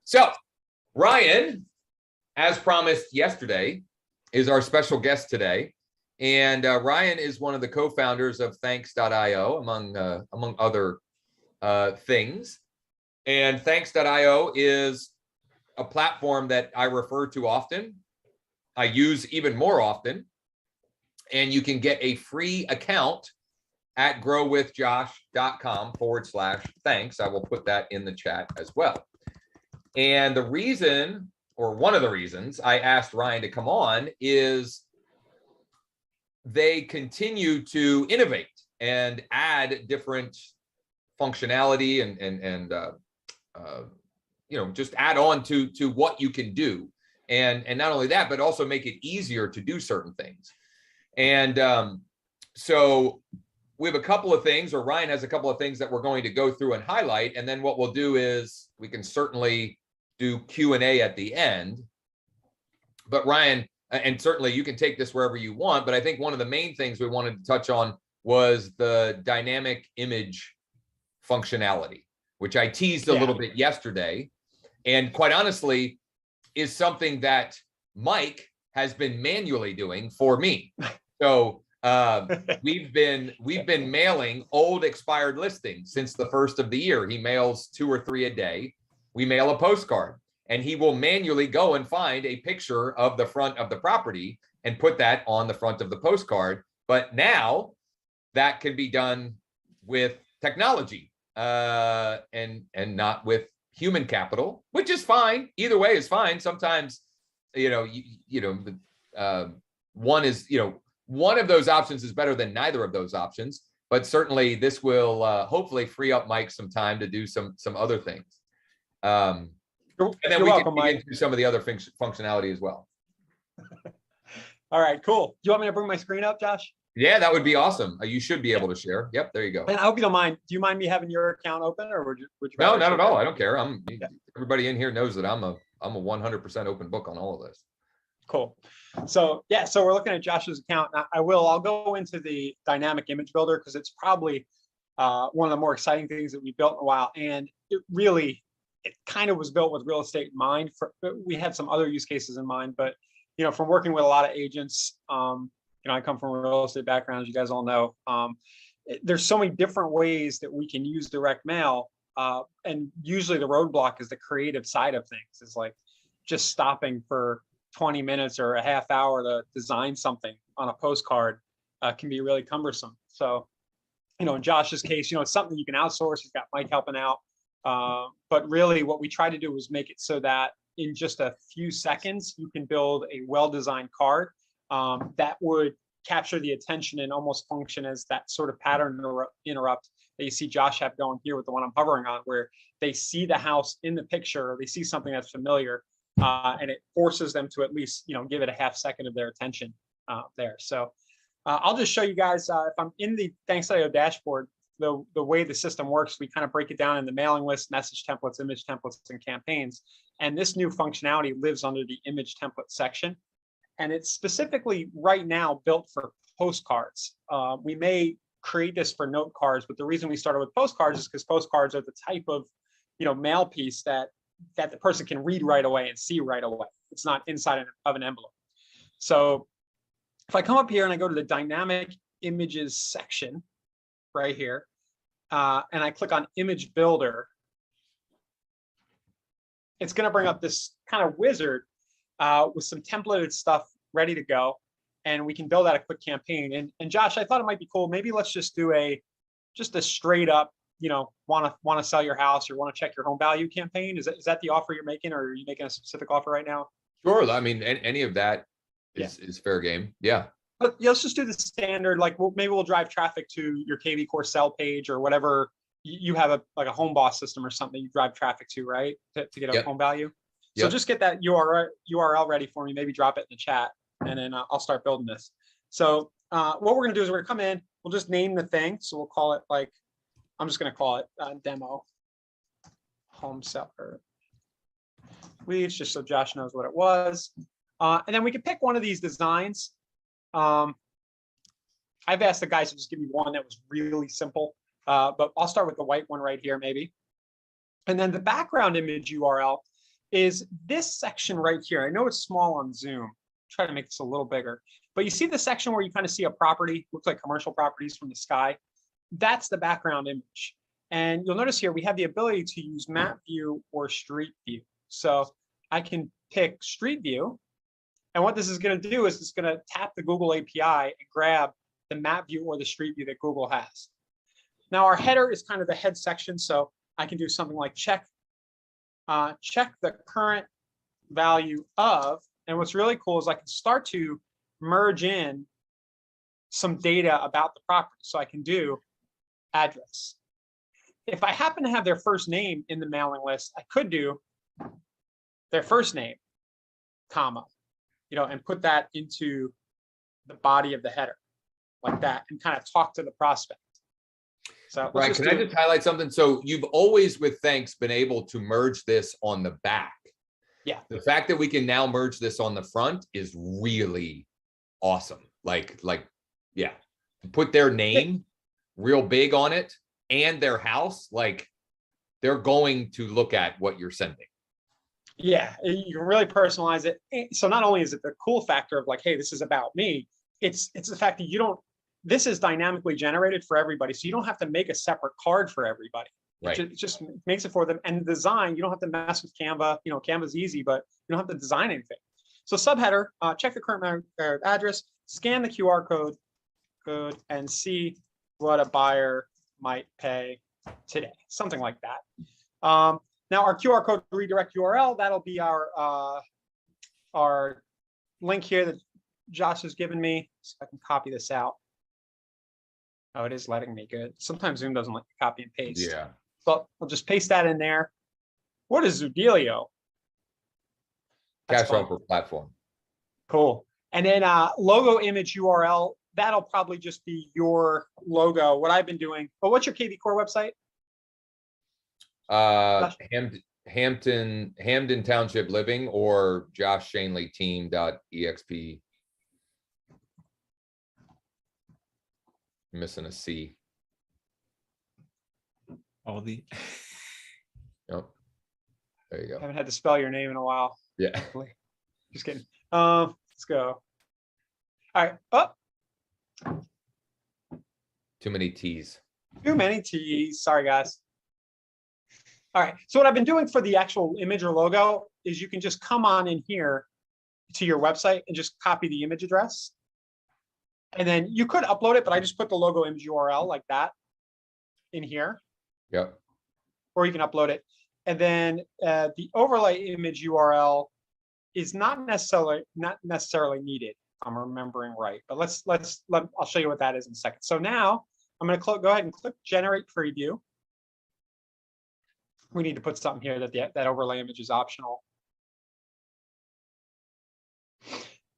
So Ryan, as promised yesterday, is our special guest today. And Ryan is one of the co-founders of Thanks.io, among other things. And Thanks.io is a platform that I refer to often. I use even more often. And you can get a free account at growwithjosh.com/thanks. I will put that in the chat as well. And the reason, or one of the reasons I asked Ryan to come on, is they continue to innovate and add different functionality and just add on to what you can do. And not only that, but also make it easier to do certain things. And so we have a couple of things, or Ryan has a couple of things that we're going to go through and highlight. And then what we'll do is we can certainly do Q&A at the end. But Ryan, and certainly you can take this wherever you want, but I think one of the main things we wanted to touch on was the dynamic image functionality, which I teased a little bit yesterday. And quite honestly, is something that Mike has been manually doing for me. So we've been mailing old expired listings since the first of the year. He mails 2 or 3 a day. We mail a postcard, and he will manually go and find a picture of the front of the property and put that on the front of the postcard. But now that can be done with technology and not with human capital, which is fine. Either way is fine. Sometimes, one of those options is better than neither of those options. But certainly, this will hopefully free up Mike some time to do some other things. And then we can get into some of the other functionality as well. All right, cool. Do you want me to bring my screen up, Josh? Yeah, that would be awesome. You should be able to share. Yep, there you go. And I hope you don't mind. Do you mind me having your account open, or would you? No, not at all. I don't care. Everybody in here knows that I'm a 100% open book on all of this. Cool. So we're looking at Josh's account. I'll go into the dynamic image builder because it's probably one of the more exciting things that we built in a while, and it kind of was built with real estate in mind. We had some other use cases in mind, but from working with a lot of agents, I come from a real estate background, as you guys all know. There's so many different ways that we can use direct mail, and usually the roadblock is the creative side of things. It's like just stopping for 20 minutes or a half hour to design something on a postcard can be really cumbersome. So, in Josh's case, it's something you can outsource. He's got Mike helping out. But really what we try to do is make it so that in just a few seconds, you can build a well-designed card that would capture the attention and almost function as that sort of pattern interrupt that you see Josh have going here with the one I'm hovering on, where they see the house in the picture, or they see something that's familiar, and it forces them to at least, give it a half second of their attention there. So I'll just show you guys, if I'm in the Thanks.io dashboard, the way the system works, we kind of break it down in the mailing list, message templates, image templates, and campaigns. And this new functionality lives under the image template section. And it's specifically right now built for postcards. We may create this for note cards, but the reason we started with postcards is because postcards are the type of mail piece that the person can read right away and see right away. It's not inside of an envelope. So if I come up here and I go to the dynamic images section, right here, and I click on image builder, it's going to bring up this kind of wizard with some templated stuff ready to go, and we can build out a quick campaign. And Josh, I thought it might be cool. Maybe let's just do a straight up, want to sell your house or want to check your home value campaign. Is that the offer you're making, or are you making a specific offer right now? Sure. I mean, any of that is fair game. Yeah. But let's just do the standard, maybe we'll drive traffic to your KV Core sell page or whatever. You have a home boss system or something you drive traffic to, right? To get a home value. So just get that URL ready for me, maybe drop it in the chat, and then I'll start building this. So what we're gonna do is we're gonna come in, we'll just name the thing. So we'll call it I'm just gonna call it demo home seller leads, just so Josh knows what it was. And then we can pick one of these designs. I've asked the guys to just give me one that was really simple, but I'll start with the white one right here, maybe. And then the background image URL is this section right here. I know it's small on Zoom. Try to make this a little bigger, but you see the section where you kind of see a property, looks like commercial properties from the sky. That's the background image. And you'll notice here we have the ability to use map view or street view. So I can pick street view. And what this is going to do is it's going to tap the Google API and grab the map view or the street view that Google has. Now our header is kind of the head section. So I can do something like check the current value of, and what's really cool is I can start to merge in some data about the property. So I can do address. If I happen to have their first name in the mailing list, I could do their first name, comma, and put that into the body of the header like that and kind of talk to the prospect. So right, can I just highlight something? So you've always with Thanks been able to merge this on the back. Yeah. The fact that we can now merge this on the front is really awesome. Like, yeah, put their name real big on it and their house, like they're going to look at what you're sending. Yeah, you can really personalize it. So not only is it the cool factor of like, hey, this is about me, it's the fact that this is dynamically generated for everybody. So you don't have to make a separate card for everybody. Right. It just makes it for them. And the design, you don't have to mess with Canva. Canva's easy, but you don't have to design anything. So subheader, check the current address, scan the QR code, and see what a buyer might pay today. Something like that. Now our QR code redirect URL, that'll be our link here that Josh has given me. So I can copy this out. Oh, it is letting me. Good. Sometimes Zoom doesn't let you copy and paste. Yeah. So we'll just paste that in there. What is Zoodealio? Cash offer platform. Cool. And then logo image URL, that'll probably just be your logo. What I've been doing. But what's your KV Core website? Hampton Township Living or Josh Shanley team.exp. Missing a C. All the. Nope. There you go. I haven't had to spell your name in a while. Yeah. Just kidding. Let's go. All right. Oh. Too many T's. Too many T's. Sorry, guys. All right. So what I've been doing for the actual image or logo is you can just come on in here to your website and just copy the image address. And then you could upload it, but I just put the logo image URL like that in here. Yep. Or you can upload it. And then the overlay image URL is not necessarily needed, if I'm remembering right. But I'll show you what that is in a second. So now I'm going to go ahead and click generate preview. We need to put something here that overlay image is optional.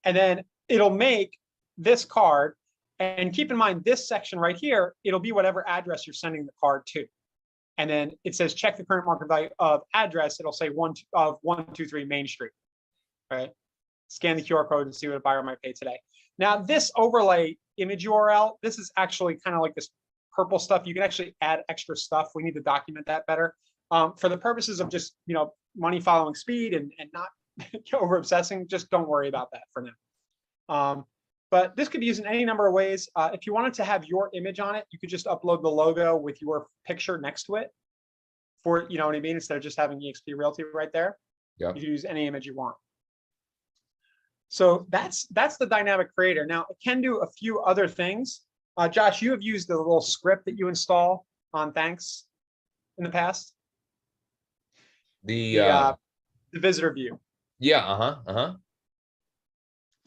And then it'll make this card, and keep in mind this section right here, it'll be whatever address you're sending the card to. And then it says check the current market value of address. It'll say 123 Main Street. Right? Scan the QR code and see what a buyer might pay today. Now this overlay image URL, this is actually kind of like this purple stuff. You can actually add extra stuff. We need to document that better. For the purposes of just money following speed and not over obsessing, just don't worry about that for now. But this could be used in any number of ways. If you wanted to have your image on it, you could just upload the logo with your picture next to it for, you know what I mean? Instead of just having eXp Realty right there. Yeah. You can use any image you want. So that's the dynamic creator. Now it can do a few other things. Josh, you have used the little script that you install on Thanks in the past. The visitor view. Yeah.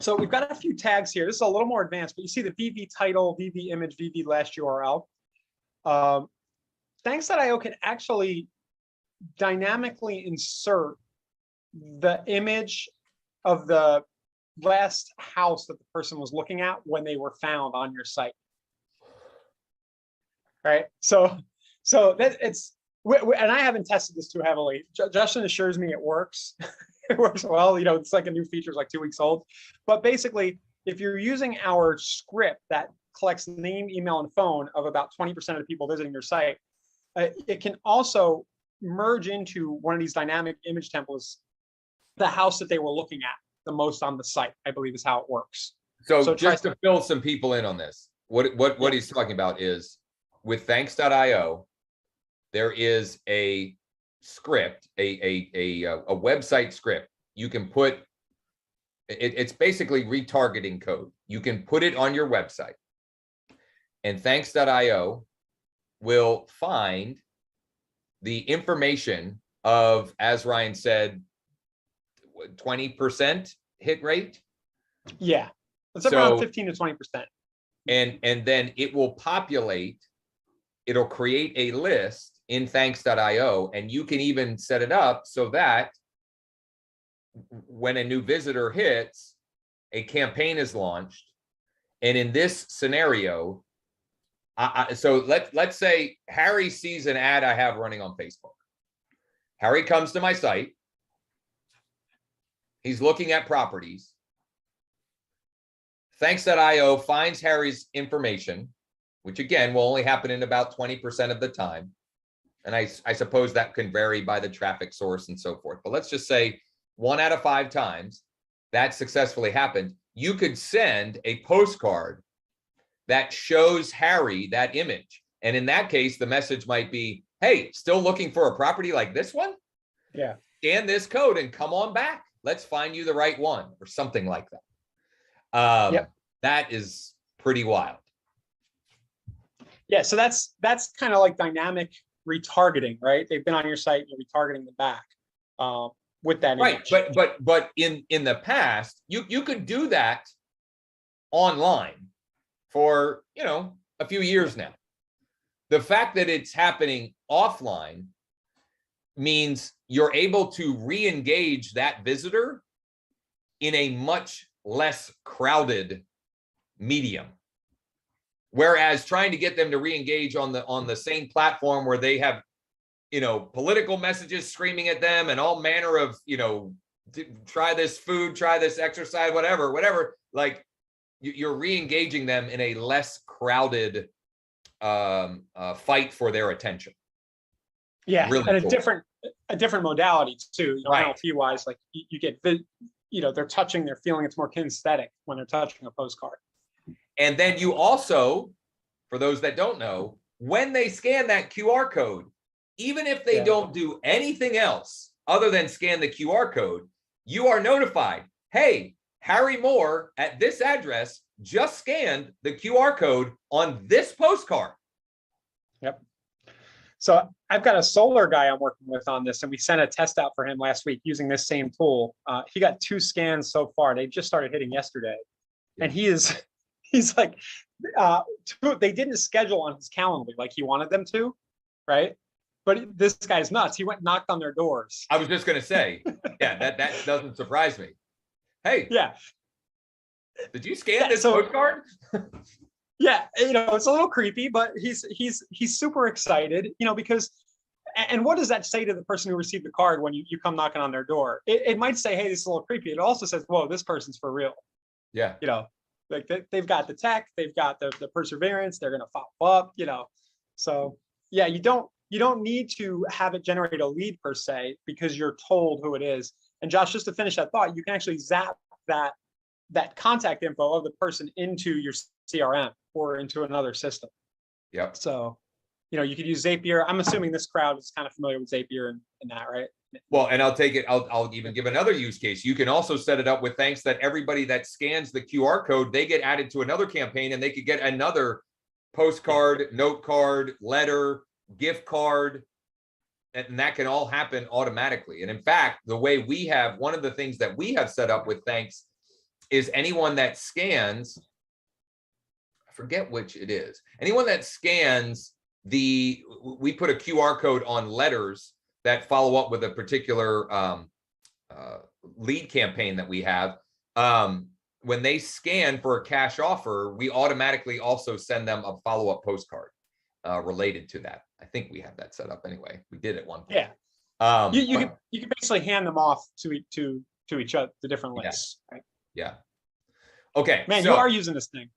So we've got a few tags here. This is a little more advanced, but you see the VV title, VV image, VV last URL. Thanks.io can actually dynamically insert the image of the last house that the person was looking at when they were found on your site. Right. So that and I haven't tested this too heavily. Justin assures me it works. It works well. It's like a new feature, it's like 2 weeks old. But basically, if you're using our script that collects name, email, and phone of about 20% of the people visiting your site, it can also merge into one of these dynamic image templates the house that they were looking at the most on the site, I believe is how it works. So just to fill some people in on this, what he's talking about is with thanks.io, there is a script, a website script. You can put it's basically retargeting code. You can put it on your website, and thanks.io will find the information of, as Ryan said, 20% hit rate. Yeah, it's around 15 to 20%. And then it will populate, it'll create a list in thanks.io, and you can even set it up so that when a new visitor hits, a campaign is launched. And in this scenario, so let's say Harry sees an ad I have running on Facebook. Harry comes to my site. He's looking at properties. Thanks.io finds Harry's information, which again will only happen in about 20% of the time. And I suppose that can vary by the traffic source and so forth. But let's just say 1 out of 5 times that successfully happened. You could send a postcard that shows Harry that image. And in that case, the message might be, hey, still looking for a property like this one? Yeah. Scan this code and come on back. Let's find you the right one, or something like that. Yep. That is pretty wild. Yeah, so that's kind of like dynamic retargeting, right? They've been on your site, you're retargeting them back with that image. Right, but in the past, you could do that online for a few years now. The fact that it's happening offline means you're able to re-engage that visitor in a much less crowded medium. Whereas trying to get them to re-engage on the same platform where they have, political messages screaming at them and all manner of, try this food, try this exercise, whatever, like you're re-engaging them in a less crowded fight for their attention. Yeah, really and cool. a different modality too. Right. NLP wise, like you get, they're touching, they're feeling. It's more kinesthetic when they're touching a postcard. And then you also, for those that don't know, when they scan that QR code, even if they don't do anything else other than scan the QR code, you are notified, hey, Harry Moore at this address just scanned the QR code on this postcard. Yep. So I've got a solar guy I'm working with on this, and we sent a test out for him last week using this same tool. He got 2 scans so far. They just started hitting yesterday. And he's like, they didn't schedule on his calendar like he wanted them to, right? But this guy's nuts. He went and knocked on their doors. I was just going to say, yeah, that doesn't surprise me. Hey, yeah, did you scan this postcard? Yeah, it's a little creepy, but he's super excited, because, and what does that say to the person who received the card when you come knocking on their door? It might say, hey, this is a little creepy. It also says, whoa, this person's for real. Yeah. Like they've got the tech, they've got the perseverance, they're going to follow up, So yeah, you don't need to have it generate a lead per se because you're told who it is. And Josh, just to finish that thought, you can actually zap that contact info of the person into your CRM or into another system. Yep. So, you could use Zapier. I'm assuming this crowd is kind of familiar with Zapier and that, right? Well, and I'll even give another use case. You can also set it up with thanks that everybody that scans the QR code, they get added to another campaign and they could get another postcard, note card, letter, gift card, and that can all happen automatically. And in fact, one of the things that we have set up with thanks is anyone that scans, I forget which it is, anyone that scans we put a QR code on letters that follow up with a particular lead campaign that we have. When they scan for a cash offer, we automatically also send them a follow-up postcard related to that. I think we have that set up anyway. We did it one point. Yeah. You can basically hand them off to each other, the different lists. Yeah. Right? Yeah. Okay. Man, you are using this thing.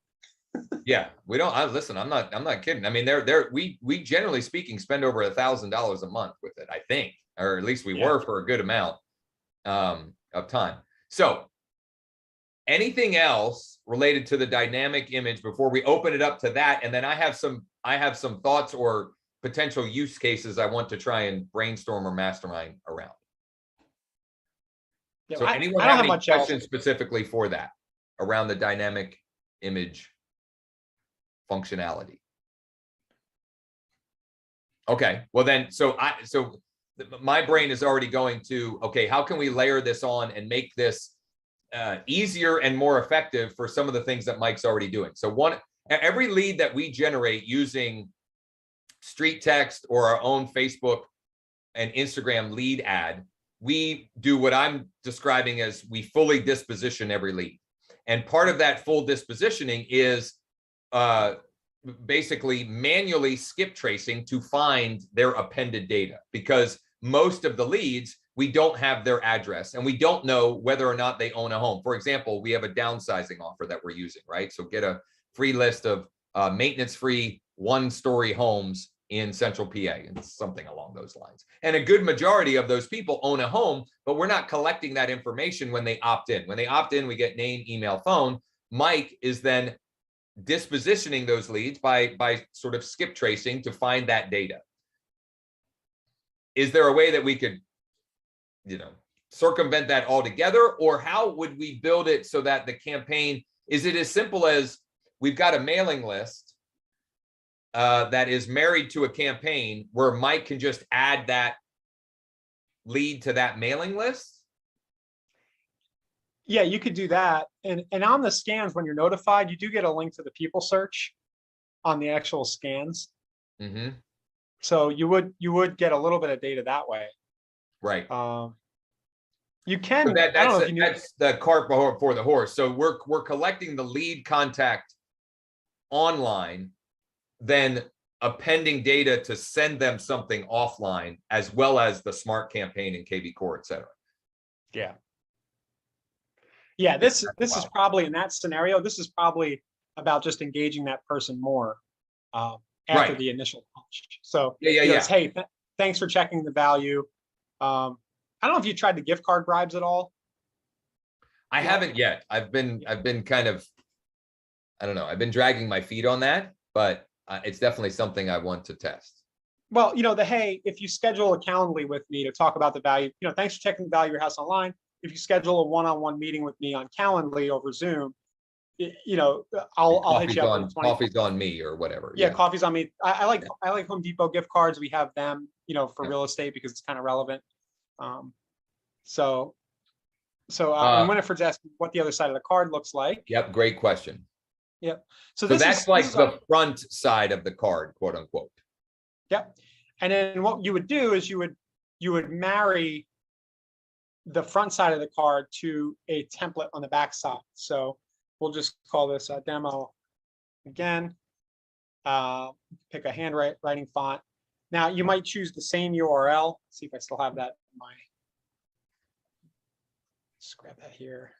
Yeah, we don't. Listen, I'm not kidding. I mean, we generally speaking spend over $1,000 a month with it. I think, or at least we were for a good amount. of time. So anything else related to the dynamic image before we open it up to that? And then I have some thoughts or potential use cases I want to try and brainstorm or mastermind around. Yeah, So anyone I don't have any much questions else specifically for that around the dynamic image functionality? Okay, well then, so my brain is already going to, okay, how can we layer this on and make this easier and more effective for some of the things that Mike's already doing? So every lead that we generate using street text or our own Facebook and Instagram lead ad, we do what I'm describing as we fully disposition every lead. And part of that full dispositioning is basically manually skip tracing to find their appended data, because most of the leads, we don't have their address and we don't know whether or not they own a home. For example, we have a downsizing offer that we're using, right? So get a free list of maintenance-free one-story homes in Central PA and something along those lines. And a good majority of those people own a home, but we're not collecting that information when they opt in. When they opt in, we get name, email, phone. Mike is then dispositioning those leads by sort of skip tracing to find that data. Is there a way that we could, circumvent that altogether? Or how would we build it so that the campaign, is it as simple as we've got a mailing list that is married to a campaign where Mike can just add that lead to that mailing list? Yeah, you could do that. And on the scans, when you're notified, you do get a link to the people search on the actual scans. Mm-hmm. So you would get a little bit of data that way. Right. You can. So I don't know if you knew. that's the cart before the horse. So we're collecting the lead contact online, then appending data to send them something offline, as well as the smart campaign and KB Core, et cetera. Yeah. Yeah, this is probably in that scenario. This is probably about just engaging that person more after the initial launch. So it's, hey, thanks for checking the value. I don't know if you tried the gift card bribes at all. I haven't yet. I've been kind of, I don't know, I've been dragging my feet on that, but it's definitely something I want to test. Well, hey, if you schedule a Calendly with me to talk about the value, thanks for checking the value of your house online. If you schedule a one-on-one meeting with me on Calendly over Zoom, I'll hit you up. Coffee's on me or whatever. Yeah, coffee's on me. I like Home Depot gift cards. We have them, for real estate because it's kind of relevant. And Winifred's asking what the other side of the card looks like. Yep, great question. Yep. So that's like the front side of the card, quote unquote. Yep. And then what you would do is you would marry the front side of the card to a template on the back side. So we'll just call this a demo again. Pick a handwriting font. Now you might choose the same URL. See if I still have that in my. Just grab that here.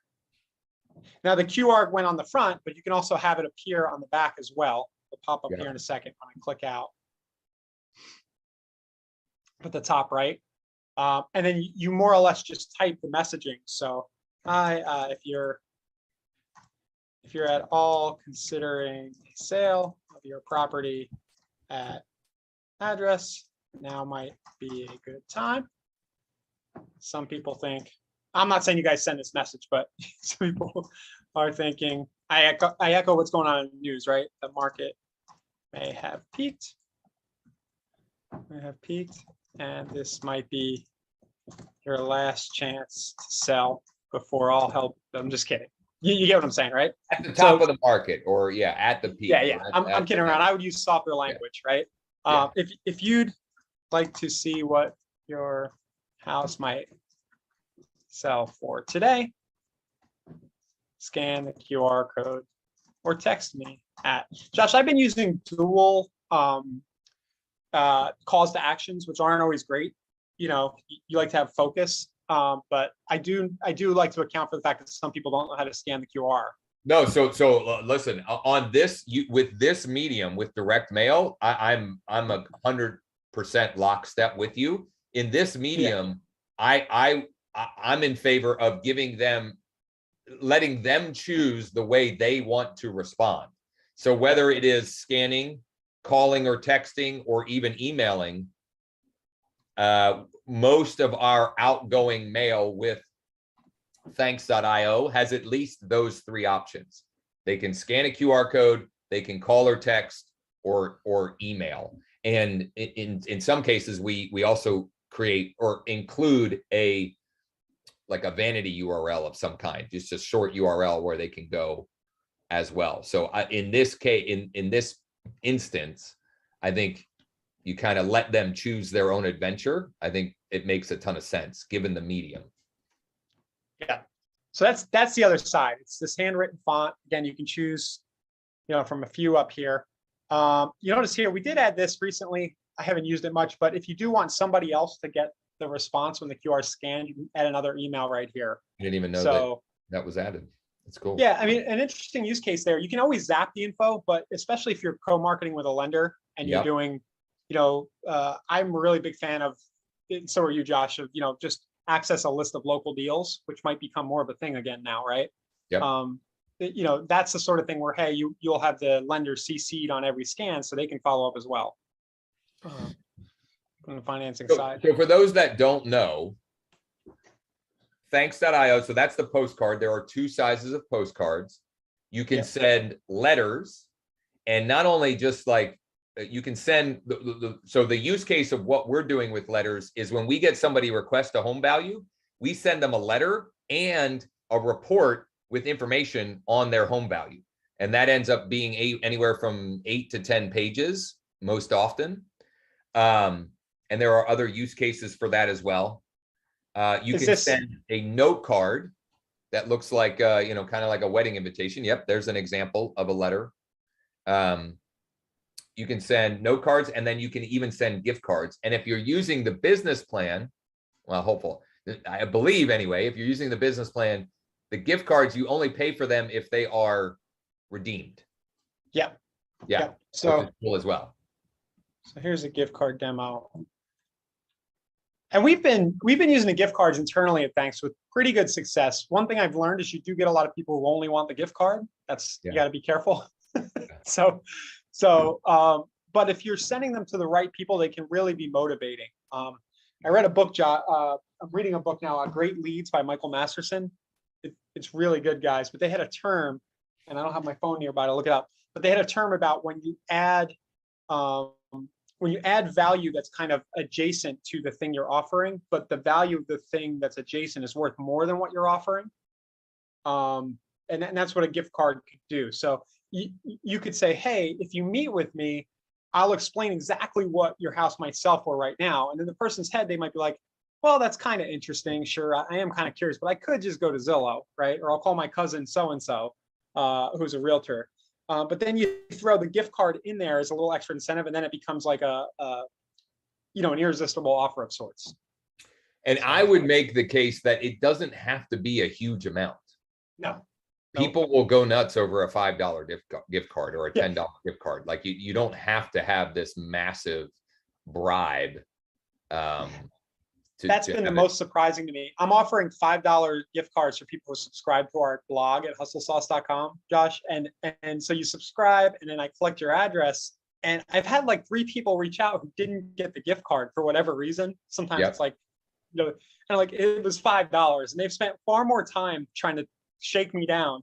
Now the QR went on the front, but you can also have it appear on the back as well. It'll pop up here in a second when I click out. At the top right. And then you more or less just type the messaging. So if you're at all considering a sale of your property at address, now might be a good time. Some people think, I'm not saying you guys send this message, but some people are thinking, I echo what's going on in the news, right? The market may have peaked. And this might be your last chance to sell before all hell. I'm just kidding. You get what I'm saying, right? At the top of the market, or at the peak. Yeah. I'm kidding around. I would use softer language, right? If you'd like to see what your house might sell for today, scan the QR code or text me at Josh. I've been using dual calls to actions, which aren't always great. You like to have focus, but I do like to account for the fact that some people don't know how to scan the QR. No, so listen, on this, with this medium, with direct mail, I'm 100% lockstep with you. In this medium, I I'm in favor of letting them choose the way they want to respond. So whether it is scanning, calling or texting, or even emailing, most of our outgoing mail with thanks.io has at least those 3 options. They can scan a QR code, they can call or text, or email. And in some cases, we also create or include like a vanity URL of some kind, just a short URL where they can go as well. So in this case, in this instance, I think you kind of let them choose their own adventure. I think it makes a ton of sense given the medium. Yeah. So that's the other side. It's this handwritten font. Again, you can choose, from a few up here. You notice here, we did add this recently. I haven't used it much, but if you do want somebody else to get the response when the QR is scanned, you can add another email right here. I didn't even know that was added. That's cool. Yeah, I mean, an interesting use case there. You can always zap the info, but especially if you're co-marketing with a lender and you're doing, I'm a really big fan of, so are you, Josh, of, just access a list of local deals, which might become more of a thing again now, right? Yep. That's the sort of thing where, hey, you'll have the lender CC'd on every scan so they can follow up as well. On the financing side. So for those that don't know, thanks.io, so that's the postcard. There are 2 sizes of postcards. You can send letters, and not only just like you can send so the use case of what we're doing with letters is when we get somebody request a home value, we send them a letter and a report with information on their home value. And that ends up being anywhere from 8 to 10 pages most often. And there are other use cases for that as well. You can send a note card that looks like, kind of like a wedding invitation. Yep, there's an example of a letter. You can send note cards, and then you can even send gift cards. And if you're using the business plan, well, I believe anyway, if you're using the business plan, the gift cards, you only pay for them if they are redeemed. Yeah. So cool as well. So here's a gift card demo. And we've been using the gift cards internally at Thanks with pretty good success. One thing I've learned is you do get a lot of people who only want the gift card. You got to be careful. But if you're sending them to the right people, they can really be motivating. I read a book, I'm reading a book now, Great Leads by Michael Masterson. It's really good, guys. But they had a term, and I don't have my phone nearby to look it up, but they had a term about when you add value that's kind of adjacent to the thing you're offering, but the value of the thing that's adjacent is worth more than what you're offering. And that's what a gift card could do. So you could say, hey, if you meet with me, I'll explain exactly what your house might sell for right now. And in the person's head, they might be like, well, that's kind of interesting. Sure, I am kind of curious, but I could just go to Zillow, right? Or I'll call my cousin so-and-so, who's a realtor. But then you throw the gift card in there as a little extra incentive, and then it becomes like an irresistible offer of sorts. And I would make the case that it doesn't have to be a huge amount. No. People will go nuts over a $5 gift card or a $10 gift card. Like you don't have to have this massive bribe. That's been the most surprising to me. I'm offering $5 gift cards for people who subscribe to our blog at hustlesauce.com, Josh. And so you subscribe, and then I collect your address. And I've had like 3 people reach out who didn't get the gift card for whatever reason. Sometimes it's like, and like it was $5, and they've spent far more time trying to shake me down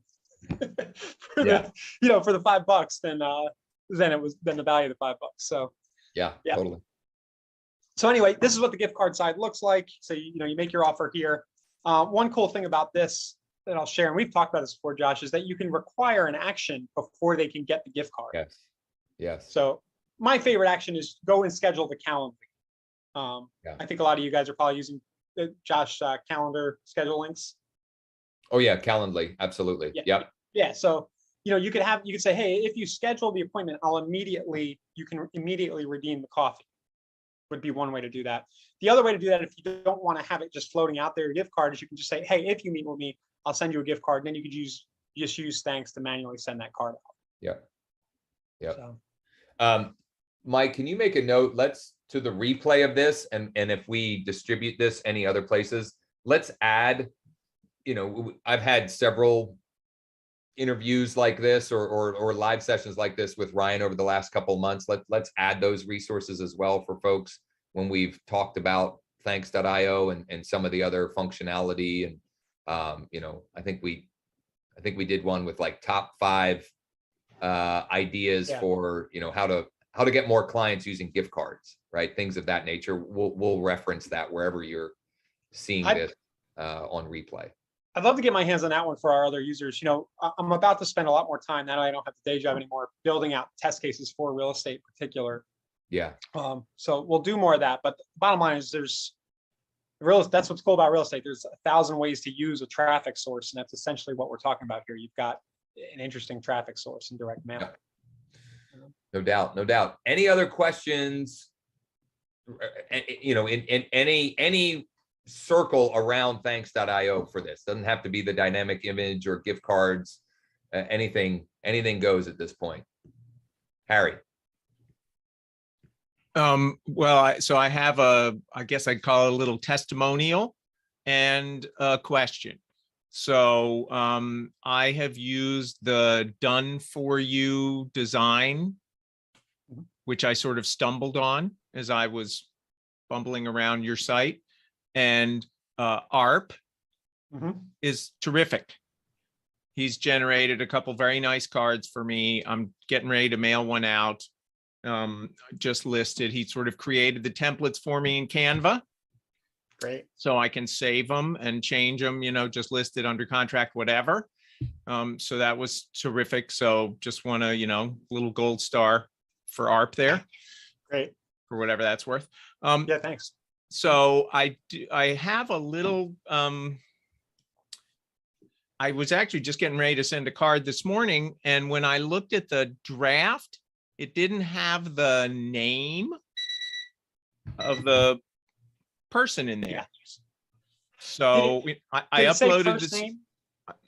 for the $5 than the value of the $5. So yeah, totally. So anyway, this is what the gift card side looks like. So, you make your offer here. One cool thing about this that I'll share, and we've talked about this before, Josh, is that you can require an action before they can get the gift card. Yes. So my favorite action is go and schedule the Calendly. I think a lot of you guys are probably using Josh calendar schedule links. Oh yeah, Calendly, absolutely. Yeah. So you could say, hey, if you schedule the appointment, you can immediately redeem the coffee. Would be one way to do that. The other way to do that, if you don't want to have it just floating out there, your gift card, is you can just say, hey, if you meet with me, I'll send you a gift card. And then you could use Thanks to manually send that card out. Yeah. So. Mike, can you make a note? Let's to the replay of this, and if we distribute this any other places, let's add, I've had several interviews like this or live sessions like this with Ryan over the last couple of months. Let's add those resources as well for folks when we've talked about thanks.io and some of the other functionality. And I think we did one with like top 5 ideas for how to get more clients using gift cards, right? Things of that nature. We'll reference that wherever you're seeing this on replay. I'd love to get my hands on that one for our other users. I'm about to spend a lot more time now that I don't have the day job anymore, building out test cases for real estate in particular. Yeah. So we'll do more of that. But the bottom line is that's what's cool about real estate. There's 1,000 ways to use a traffic source. And that's essentially what we're talking about here. You've got an interesting traffic source in direct mail. Yeah. No doubt. Any other questions, in any circle around thanks.io for this? Doesn't have to be the dynamic image or gift cards. Anything goes at this point. Harry. Well, so I have I guess I'd call it a little testimonial and a question. So I have used the done for you design, which I sort of stumbled on as I was bumbling around your site. And ARP is terrific. He's generated a couple very nice cards for me. I'm getting ready to mail one out. Just listed. He sort of created the templates for me in Canva. Great. So I can save them and change them, just listed under contract, whatever. So that was terrific. So just want to, little gold star for ARP there. Great. For whatever that's worth. Yeah, thanks. So I have a little, I was actually just getting ready to send a card this morning. And when I looked at the draft, it didn't have the name of the person in there. Yeah. So I uploaded this. Name?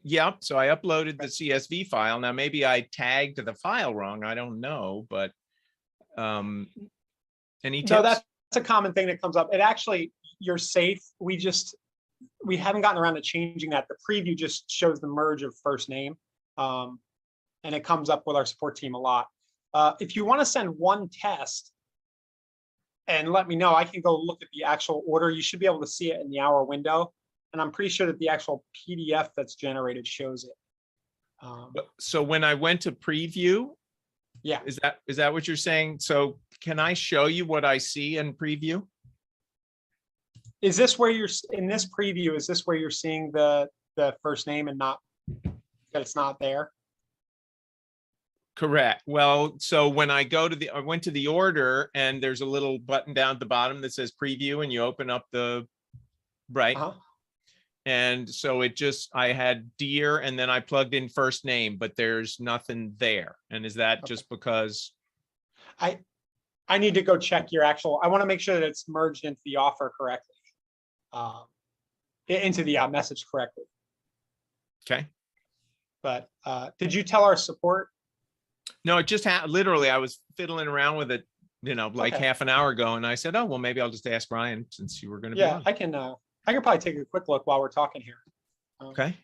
Yeah. So I uploaded the CSV file. Now, maybe I tagged the file wrong. I don't know, but any tips? No, that's a common thing that comes up. It actually, you're safe. We haven't gotten around to changing that. The preview just shows the merge of first name. And it comes up with our support team a lot. If you want to send one test and let me know, I can go look at the actual order. You should be able to see it in the hour window. And I'm pretty sure that the actual PDF that's generated shows it. So when I went to preview, yeah, is that what you're saying? So can I show you what I see in preview? Is this where you're in this preview? Is this where you're seeing the first name and not that it's not there? Correct. Well, so when I went to the order and there's a little button down at the bottom that says preview and you open up right. And so I had dear and then I plugged in first name, but there's nothing there. And is that just because? I need to go check your actual, I want to make sure that it's merged into the offer correctly. Into the message correctly. Okay. But did you tell our support? No, it just literally, I was fiddling around with it, half an hour ago. And I said, oh, well, maybe I'll just ask Ryan since you were going to be on. I can probably take a quick look while we're talking here. Okay.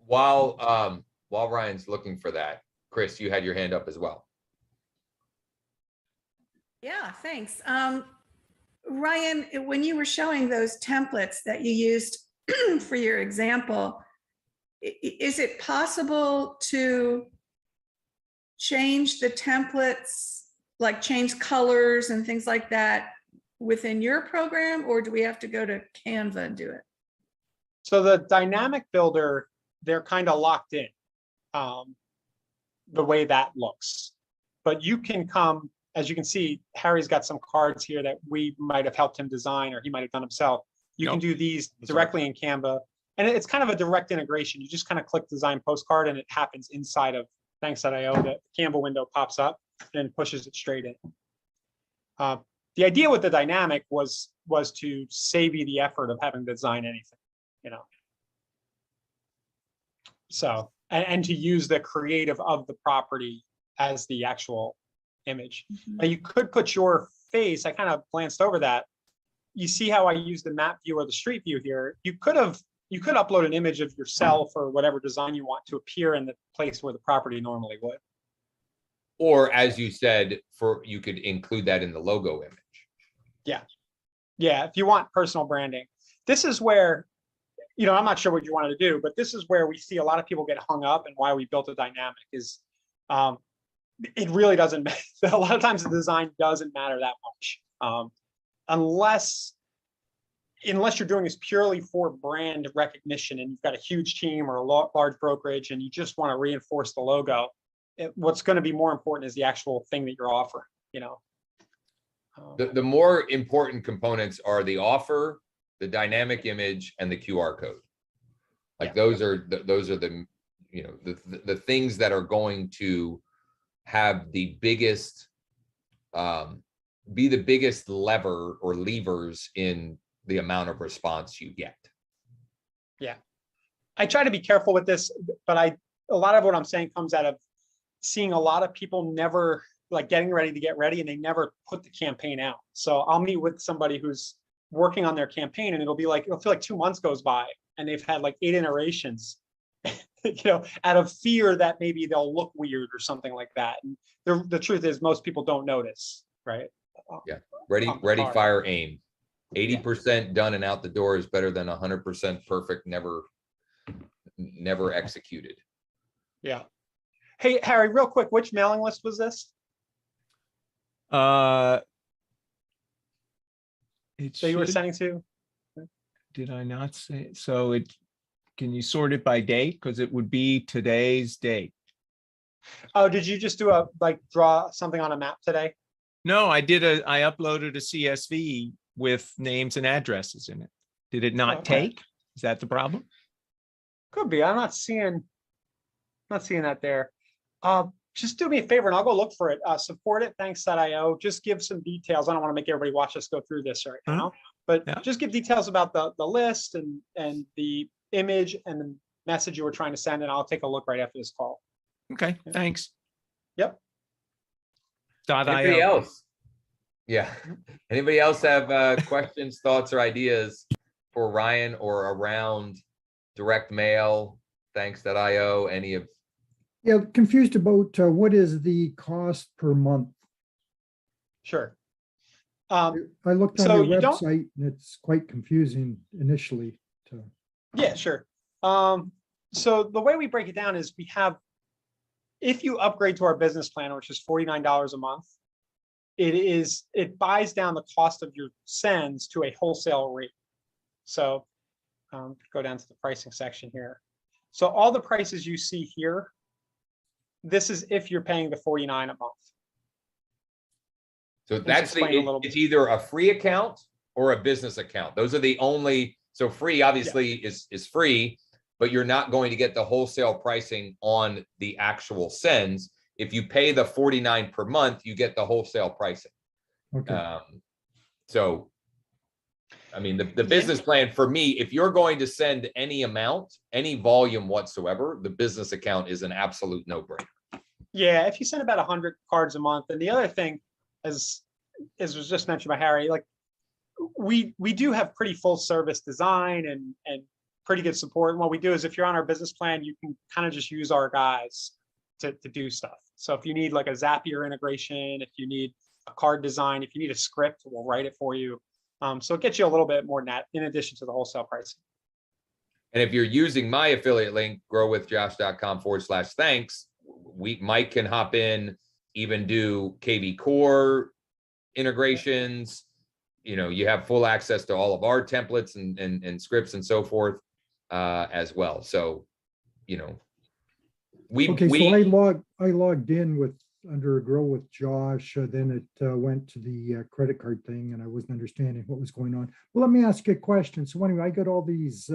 While Ryan's looking for that, Chris, you had your hand up as well. Yeah, thanks. Ryan, when you were showing those templates that you used for your example, is it possible to change the templates, like change colors and things like that within your program, or do we have to go to Canva and do it? So the dynamic builder, they're kind of locked in the way that looks, but you can come, as you can see, Harry's got some cards here that we might have helped him design or he might have done himself. You can do these directly in Canva, and it's kind of a direct integration. You just kind of click design postcard and it happens inside of thanks.io. The Canva window pops up and pushes it straight in. The idea with the dynamic was to save you the effort of having to design anything, So, and to use the creative of the property as the actual image. Now you could put your face, I kind of glanced over that. You see how I use the map view or the street view here. You could upload an image of yourself or whatever design you want to appear in the place where the property normally would. Or as you said, you could include that in the logo image. Yeah, if you want personal branding. This is where, I'm not sure what you wanted to do, but this is where we see a lot of people get hung up, and why we built a dynamic is it really doesn't matter. A lot of times the design doesn't matter that much. Unless you're doing this purely for brand recognition and you've got a huge team or a large brokerage and you just want to reinforce the logo, what's going to be more important is the actual thing that you're offering, The more important components are the offer, the dynamic image, and the QR code. Like those are the the things that are going to have the biggest be the biggest lever or levers in the amount of response you get. Yeah, I try to be careful with this, but a lot of what I'm saying comes out of seeing a lot of people never like getting ready to get ready and they never put the campaign out. So I'll meet with somebody who's working on their campaign and it'll feel like 2 months goes by and they've had like 8 iterations, out of fear that maybe they'll look weird or something like that. And the truth is most people don't notice, right? Yeah. Ready, fire, aim. 80% done and out the door is better than 100% perfect, never executed. Yeah. Hey, Harry, real quick, which mailing list was this? It That you were should- sending to? Did I not say? So can you sort it by date? Because it would be today's date. Oh, did you just do draw something on a map today? No, I uploaded a CSV with names and addresses in it. Did it not Okay. take? Is that the problem? Could be. I'm not seeing that there. Just do me a favor and I'll go look for it. Support it, thanks.io. Just give some details. I don't want to make everybody watch us go through this right now, but just give details about the list and the image and the message you were trying to send, and I'll take a look right after this call. Okay, thanks. Yep. Anybody else? Yeah. Anybody else have questions, thoughts, or ideas for Ryan or around direct mail, thanks.io, any of? Yeah, confused about what is the cost per month? Sure. I looked So on you your don't- website and it's quite confusing initially. Yeah, sure. So the way we break it down is if you upgrade to our business plan, which is $49 a month, it buys down the cost of your sends to a wholesale rate. So go down to the pricing section here. So all the prices you see here, this is if you're paying the $49 a month. So that's it's either a free account or a business account. Those are the only, so free obviously is free, but you're not going to get the wholesale pricing on the actual sends. If you pay the $49 per month, you get the wholesale pricing. Okay. So, I mean, the business plan for me, if you're going to send any amount, any volume whatsoever, the business account is an absolute no-brainer. Yeah, if you send about 100 cards a month. And the other thing, as was just mentioned by Harry, like we do have pretty full service design and pretty good support. And what we do is if you're on our business plan, you can kind of just use our guys to do stuff. So if you need like a Zapier integration, if you need a card design, if you need a script, we'll write it for you. So it gets you a little bit more net in addition to the wholesale pricing. And if you're using my affiliate link, growwithjosh.com/thanks, Mike can hop in, even do KV Core integrations. You have full access to all of our templates and scripts and so forth as well. So, So I logged in under Grow with Josh, then it went to the credit card thing and I wasn't understanding what was going on. Well, let me ask you a question. So anyway, I got all these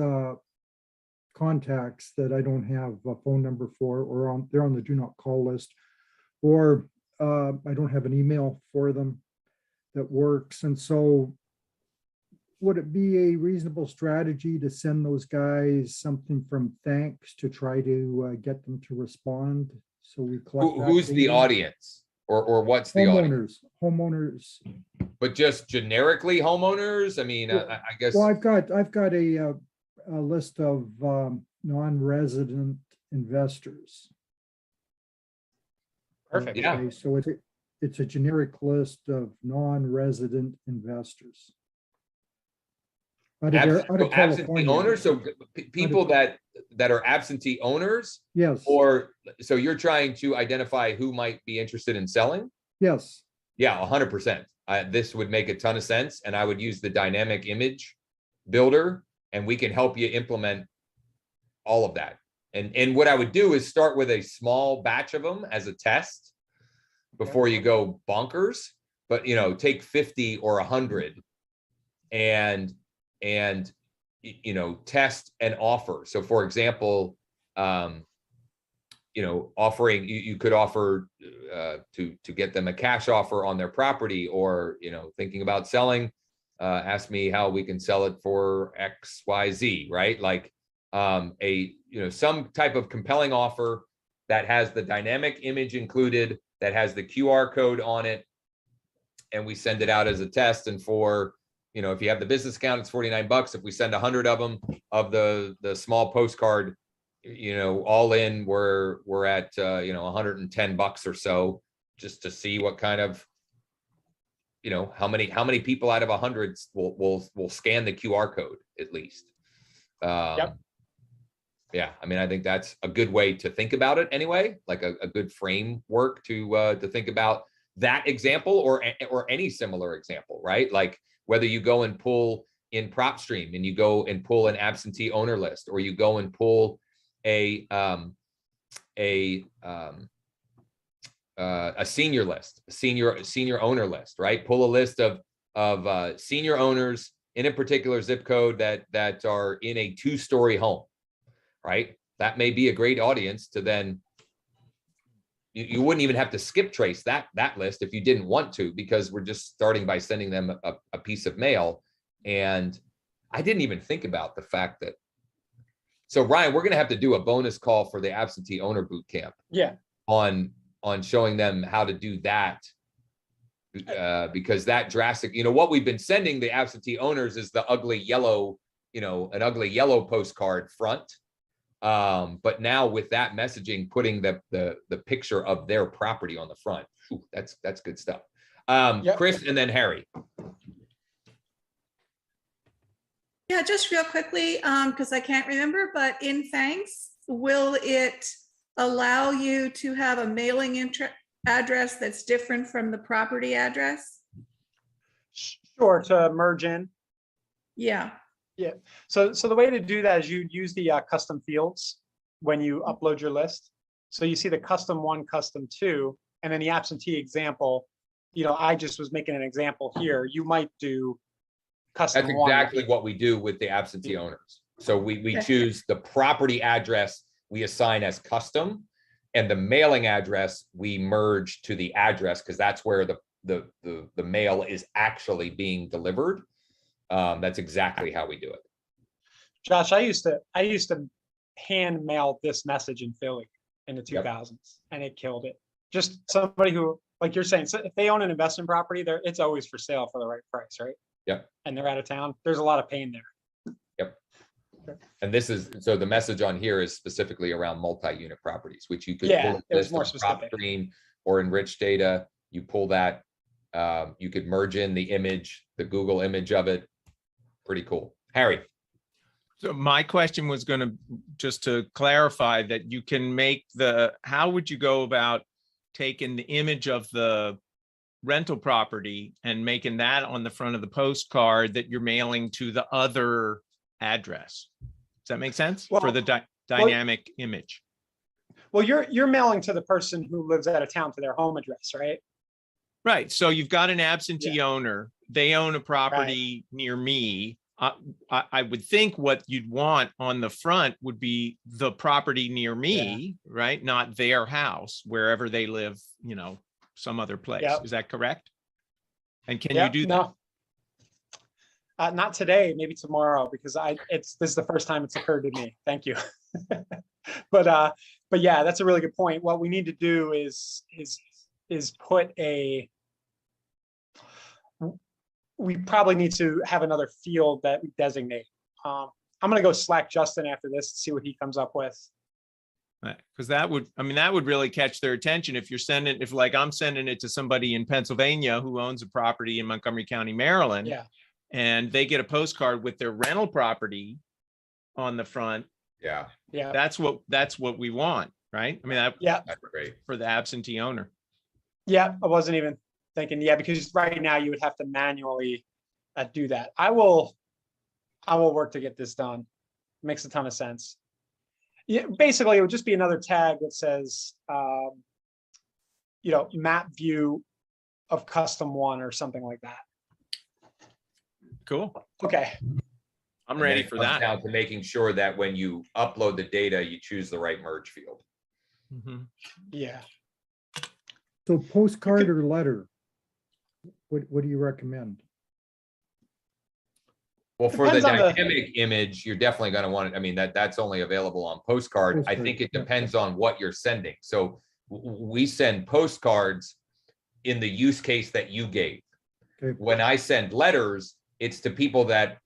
contacts that I don't have a phone number for, or they're on the do not call list, or I don't have an email for them that works. And so would it be a reasonable strategy to send those guys something from thanks to try to get them to respond? So we collect. who's the audience? or what's the audience? Homeowners. But just generically homeowners? I mean, Well- I guess, Well, I've got a list of non-resident investors. Perfect. Yeah. Okay, so it's a generic list of non-resident investors. Out of so absentee California. owners, so people that are absentee owners, Yes, or so you're trying to identify who might be interested in selling? yes, Yeah, 100%. This would make a ton of sense, and I would use the dynamic image builder, and we can help you implement all of that. And what I would do is start with a small batch of them as a test before you go bonkers. But take 50 or 100 and test and offer. So for example, offering, you could offer to get them a cash offer on their property, or thinking about selling, ask me how we can sell it for XYZ, right? Like some type of compelling offer that has the dynamic image included, that has the QR code on it, and we send it out as a test. And for if you have the business account, it's $49. If we send 100 of them, of the small postcard, all in, we're at $110 or so, just to see what kind of how many people out of 100 will scan the QR code at least. Yep. Yeah, I mean, I think that's a good way to think about it anyway, like a good framework to think about that example, or any similar example, right? Like whether you go and pull in PropStream and you go and pull an absentee owner list, or you go and pull a senior list, a senior owner list, right? Pull a list of senior owners in a particular zip code that are in a 2-story home, right? That may be a great audience to then. You wouldn't even have to skip trace that list if you didn't want to, because we're just starting by sending them a piece of mail. And I didn't even think about the fact that. So Ryan, we're going to have to do a bonus call for the absentee owner boot camp. Yeah. On showing them how to do that, because that drastic, what we've been sending the absentee owners is the ugly yellow, an ugly yellow postcard front. But now with that messaging, putting the picture of their property on the front, that's good stuff. Yep. Chris, and then Harry. Yeah, just real quickly, because I can't remember, but in Thanks, will it allow you to have a mailing address that's different from the property address? Sure, to merge in. Yeah. Yeah. So the way to do that is you use the custom fields when you upload your list. So you see the custom 1, custom 2, and then the absentee example. I just was making an example here. You might do custom That's 1. exactly what we do with the absentee owners. So we Okay. choose the property address we assign as custom, and the mailing address we merge to the address, because that's where the mail is actually being delivered. That's exactly how we do it. Josh, I used to hand mail this message in Philly in the 2000s, and it killed it. Just somebody who, like you're saying, so if they own an investment property, it's always for sale for the right price, right? Yep. And they're out of town. There's a lot of pain there. Yep. And this is, so the message on here is specifically around multi-unit properties, which you could pull it was this more from specific. PropStream or enrich data. You pull that, you could merge in the image, the Google image of it. Pretty cool. Harry. So my question was going to, just to clarify, that you can make how would you go about taking the image of the rental property and making that on the front of the postcard that you're mailing to the other address? Does that make sense? For the dynamic image? Well, you're mailing to the person who lives out of town to their home address, right? Right. So you've got an absentee owner. They own a property near me. I would think what you'd want on the front would be the property near me, right? Not their house, wherever they live, some other place. Yep. Is that correct? And can you do that? No. Not today, maybe tomorrow, because this is the first time it's occurred to me. Thank you. But yeah, that's a really good point. What we need to do is put we probably need to have another field that we designate. I'm gonna go Slack Justin after this, see what he comes up with. Because that would, I mean, that would really catch their attention if you're sending, if like I'm sending it to somebody in Pennsylvania who owns a property in Montgomery County, Maryland, Yeah, and they get a postcard with their rental property on the front. Yeah, yeah, That's what we want, right? I mean, that yeah, that's great. for the absentee owner. yeah. I wasn't even thinking, yeah, because right now you would have to manually do that. I will work to get this done. Makes a ton of sense. Yeah, basically, it would just be another tag that says, map view of custom one or something like that. Cool. Okay. I'm And ready then it for comes that. down to making sure that when you upload the data, you choose the right merge field. Mhm. Yeah. So postcard or letter? What do you recommend? Well, for the Depends on the- dynamic image, you're definitely going to want it. I mean, that's only available on postcard. I Postcard, think it yeah. depends on what you're sending. So we send postcards in the use case that you gave. Okay. When I send letters, it's to people that,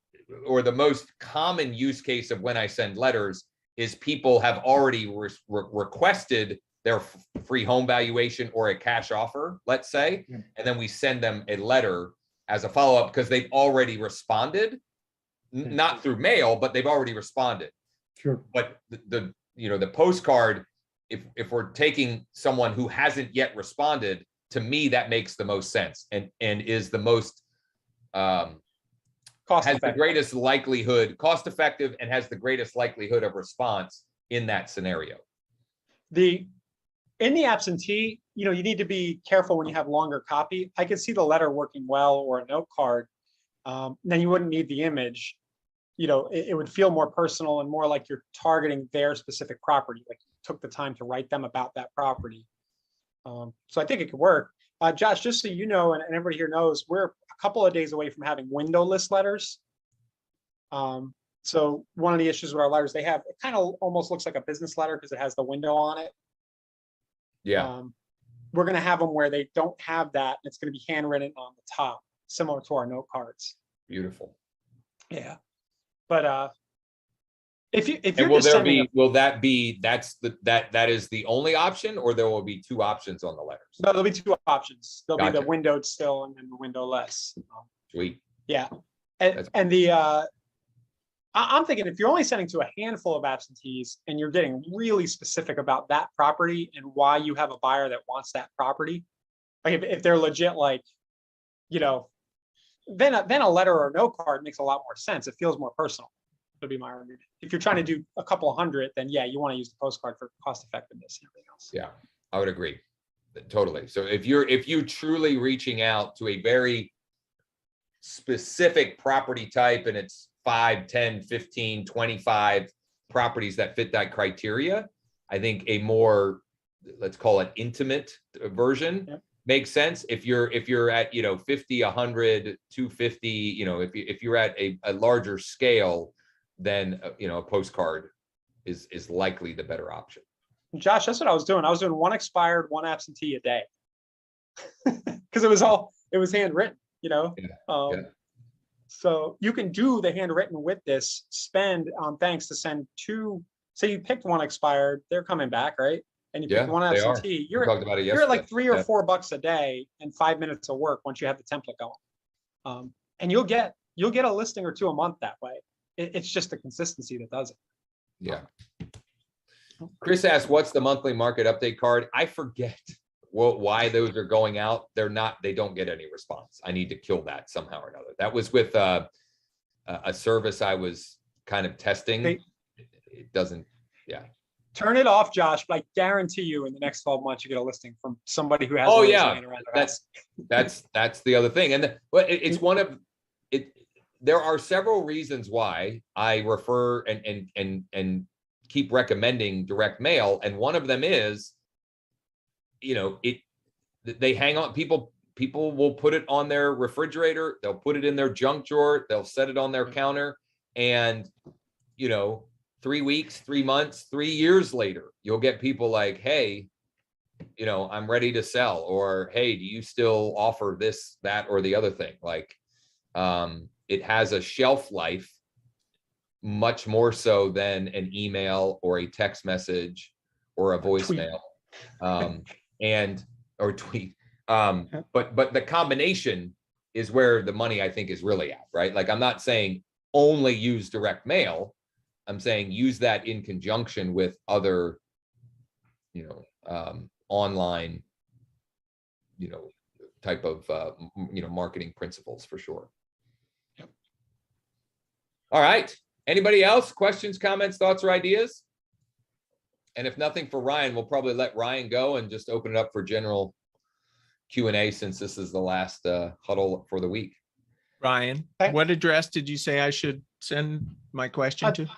or the most common use case of when I send letters is people have already requested their free home valuation or a cash offer, let's say, Yeah. and then we send them a letter as a follow-up because they've already responded. Not through mail, but they've already responded. Sure. But the postcard, if we're taking someone who hasn't yet responded, to me that makes the most sense and is the most Cost has the effective. greatest likelihood, cost effective, and has the greatest likelihood of response in that scenario. In the absentee, you need to be careful when you have longer copy. I could see the letter working well or a note card. Then you wouldn't need the image. It would feel more personal and more like you're targeting their specific property, like you took the time to write them about that property. So I think it could work. Josh, just so you know, and everybody here knows, we're a couple of days away from having window list letters. So one of the issues with our letters, it kind of almost looks like a business letter because it has the window on it. Yeah. We're going to have them where they don't have that. And it's going to be handwritten on the top, similar to our note cards. Beautiful. Yeah. But if you're And will just there sending be, will that be, that is the only option, or there will be two options on the letters? no, there'll be two options. There'll be the Gotcha. windowed still and then the windowless. Sweet. Yeah. That's- And I'm thinking if you're only sending to a handful of absentees and you're getting really specific about that property and why you have a buyer that wants that property, like if they're legit, like, then a letter or note card makes a lot more sense. It feels more personal, would be my argument. If you're trying to do a couple of hundred, then yeah, you want to use the postcard for cost effectiveness and everything else. Yeah, I would agree. Totally. So if you're truly reaching out to a very specific property type and it's 5, 10, 15, 25 properties that fit that criteria, I think a more, let's call it intimate version, Yep. makes sense. If you're at 50, 100, 250, if you're at a larger scale, then a postcard is likely the better option. Josh, that's what I was doing. I was doing one expired, one absentee a day. Because it was handwritten, Yeah. So you can do the handwritten with this, spend on thanks to send two, say you picked one expired, they're coming back, right? And you picked one they are. absentee, We talked about it you're at like yesterday. $3 or $4 a day and 5 minutes of work once you have the template going. And you'll get a listing or two a month that way. It's just the consistency that does it. Yeah. Chris asked, what's the monthly market update card? I forget why those are going out. They don't get any response. I need to kill that somehow or another. That was with a service I was kind of testing. It doesn't, yeah. Turn it off, Josh, but I guarantee you in the next 12 months, you get a listing from somebody who has. Oh, one of those yeah. laying around their house. That's the other thing. And it's one of it. There are several reasons why I refer and keep recommending direct mail. And one of them is, they hang on, people will put it on their refrigerator. They'll put it in their junk drawer. They'll set it on their counter. And, 3 weeks, 3 months, 3 years later, you'll get people like, hey, I'm ready to sell, or, hey, do you still offer this, that, or the other thing? Like, it has a shelf life much more so than an email or a text message or a voicemail, or tweet. But the combination is where the money, I think, is really at, right? Like, I'm not saying only use direct mail. I'm saying use that in conjunction with other, online, type of, marketing principles for sure. Yep. All right. Anybody else? Questions, comments, thoughts, or ideas? And if nothing for Ryan, we'll probably let Ryan go and just open it up for general Q&A, since this is the last huddle for the week. Ryan, Okay. what address did you say I should send my question to?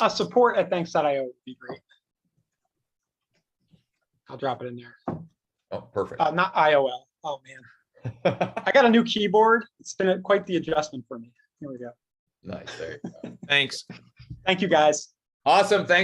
support@thanks.io would be great. I'll drop it in there. Oh, perfect. Not IOL. Oh man, I got a new keyboard. It's been quite the adjustment for me. Here we go. Nice. There you go. Thanks. Thank you, guys. Awesome. Thanks.